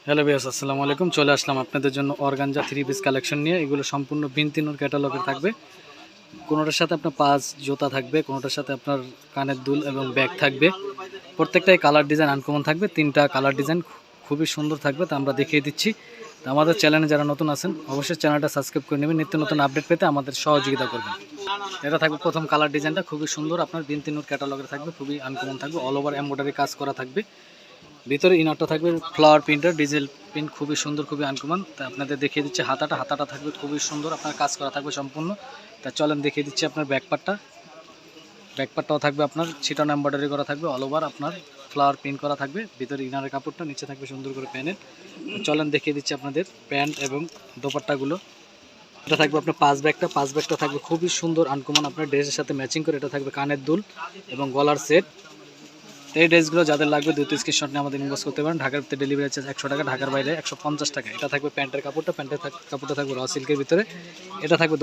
Hello viewers, আসসালামু আলাইকুম। চলে আসলাম আপনাদের জন্য অর্গানজা 3 পিস কালেকশন নিয়ে। এগুলো সম্পূর্ণ বিনতিনুর ক্যাটালগের থাকবে। কোনোটার সাথে আপনার পাঁচ জুতা থাকবে, কোনোটার সাথে আপনার কানের দুল এবং ব্যাগ থাকবে। প্রত্যেকটাই কালার ডিজাইন আনকমন থাকবে। 3টা কালার ডিজাইন খুবই সুন্দর থাকবে, তা আমরা দেখিয়ে দিচ্ছি। তো আমাদের চ্যানেলে যারা নতুন আছেন অবশ্যই চ্যানেলটা সাবস্ক্রাইব করে নেবেন, নিত্য নতুন আপডেট পেতে আমাদের সহযোগিতা করবেন। এটা থাকবে প্রথম কালার ডিজাইনটা খুবই সুন্দর, আপনার বিনতিনুর ক্যাটালগের থাকবে, খুবই আনকমন থাকবে। অল ওভার এমব্রয়ডারি কাজ করা থাকবে। ভিতরে ইনারটা থাকবে ফ্লাওয়ার প্রিন্টার, ডিজেল প্রিন্ট, খুবই সুন্দর, খুবই আনকমন। তা আপনাদের দেখিয়ে দিচ্ছে হাতাটা থাকবে খুবই সুন্দর, আপনার কাজ করা থাকবে সম্পূর্ণ। তা চলেন দেখিয়ে দিচ্ছি আপনার ব্যাকপার্টটাও থাকবে আপনার ছিটানো এমব্রয়ডারি করা থাকবে, অল ওভার আপনার ফ্লাওয়ার প্রিন্ট করা থাকবে। ভিতরে ইনারের কাপড়টা, নিচে থাকবে সুন্দর করে প্যানেল। চলেন দেখিয়ে দিচ্ছি আপনাদের প্যান্ট এবং দোপাট্টাগুলো। এটা থাকবে আপনার পাঁচ ব্যাগটা থাকবে খুবই সুন্দর আনকমন, আপনার ড্রেসের সাথে ম্যাচিং করে। এটা থাকবে কানের দুল এবং গলার সেট। এই ড্রেসগুলো যাদের লাগবে দ্রুত স্ক্রিনশট নিয়ে আমাদের ইনবক্স করতে পারেন। ঢাকার ভিতরে ডেলিভারি চার্জ 100 টাকা, ঢাকার বাইরে 150 টাকা। এটা থাকবে প্যান্টের কাপড়টা থাকবে র সিল্কের ভিতরে। এটা থাকবে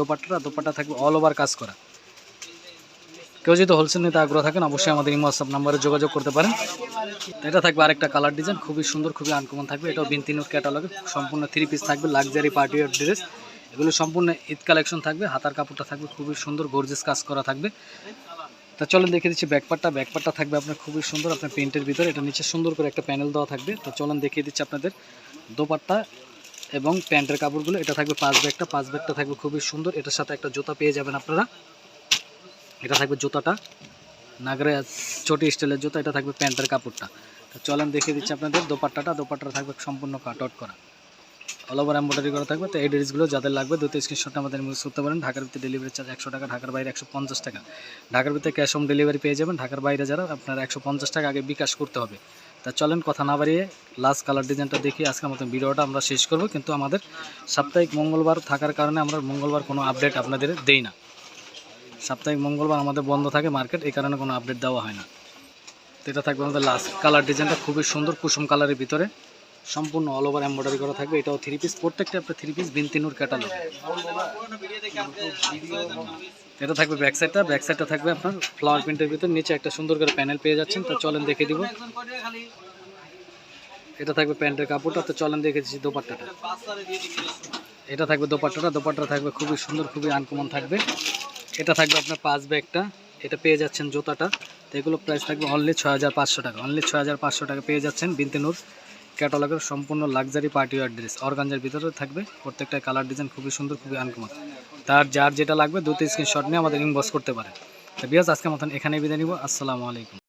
দোপাট্টা থাকবে অল ওভার কাজ করা। কেউ যদি হোলসেল নিতে আগ্রহ থাকেন অবশ্যই আমাদের হোয়াটসঅ্যাপ নাম্বারে যোগাযোগ করতে পারেন। এটা থাকবে আরেকটা কালার ডিজাইন, খুবই সুন্দর, খুবই আনকমন থাকবে। এটাও বিনতিনুর ক্যাটালগে সম্পূর্ণ 3 পিস থাকবে, লাক্সারি পার্টি ওয়্যার ড্রেস। এগুলো সম্পূর্ণ ঈদ কালেকশন থাকবে। হাতার কাপড়টা থাকবে খুবই সুন্দর, গর্জিয়াস কাজ করা থাকবে। তা চলেন দেখে দিচ্ছি ব্যাকপার্টটা থাকবে আপনার খুবই সুন্দর, আপনার প্রিন্টের ভিতরে। এটা নিচে সুন্দর করে একটা প্যানেল দেওয়া থাকবে। তো চলেন দেখিয়ে দিচ্ছি আপনাদের দোপাট্টা এবং প্যান্টের কাপড়গুলো। এটা থাকবে পাঁচ ব্যাগটা থাকবে খুবই সুন্দর। এটার সাথে একটা জুতা পেয়ে যাবেন আপনারা। এটা থাকবে জুতাটা নাগরে চটি স্টাইলের জুতা। এটা থাকবে প্যান্টের কাপড়টা। তো চলেন দেখিয়ে দিচ্ছি আপনাদের দোপাট্টাটা থাকবে সম্পূর্ণ কাট আউট করা, অল ওভার এমব্রয়ডারি করা থাকবে। তো এই ড্রেসগুলো যাদের লাগবে দ্রুত স্ক্রিনশট আমাদের ইউজ করতে পারেন। ঢাকার ভিতরে ডেলিভারি চার্জ 100 টাকা, ঢাকার বাইরে 150 টাকা। ঢাকার ভিতরে ক্যাশ অন ডেলিভারি পেয়ে যাবেন। ঢাকার বাইরে যারা আপনারা 150 টাকা আগে বিকাশ করতে হবে। তা চলেন কথা না বাড়িয়ে লাস্ট কালার ডিজাইনটা দেখি। আজকের মতন ভিডিওটা আমরা শেষ করব, কিন্তু আমাদের সাপ্তাহিক মঙ্গলবার থাকার কারণে আমরা মঙ্গলবার কোনো আপডেট আপনাদের দেই না। সাপ্তাহিক মঙ্গলবার আমাদের বন্ধ থাকে মার্কেট, এই কারণে কোনো আপডেট দেওয়া হয় না। তো এটা থাকবে আমাদের লাস্ট কালার ডিজাইনটা খুবই সুন্দর, কুসুম কালারের ভিতরে সম্পূর্ণ অল ওভার এমব্রয়ডারি করা থাকবে। এটাও 3 পিস, প্রত্যেকটা আপনার 3 পিস বিনতিনুর ক্যাটালগ। এটা থাকবে ব্যাক সাইডটা থাকবে আপনার ফ্লাওয়ার প্রিন্টের ভিতর, নিচে একটা সুন্দর করে প্যানেল পেয়ে যাচ্ছেন। তো চলেন দেখে দিব। এটা থাকবে প্যান্টের কাপড়টা। তো চলেন দেখে দিচ্ছি দোপাট্টাটা। এটা থাকবে দোপাট্টা থাকবে খুবই সুন্দর, খুবই আনকমন থাকবে। এটা থাকবে আপনার পাঁচ ব্যাগটা। এটা পেয়ে যাচ্ছেন জুতাটা। তো এগুলো প্রাইস থাকবে অনলি 6500 টাকা। অনলি 6500 টাকা পেয়ে যাচ্ছেন বিনতিনুর ক্যাটালগের সম্পূর্ণ luxury party wear dress. Organza ভিতরে থাকবে, প্রত্যেকটা কালার ডিজাইন খুবই সুন্দর, খুবই আনকমন। তার যার যেটা লাগবে দ্রুত স্ক্রিনশট নিয়ে আমাদের ইনবক্স করতে পারে। তো ভিউয়ার্স, আজকের মতন এখানেই বিদায় নিব। আসসালামু আলাইকুম।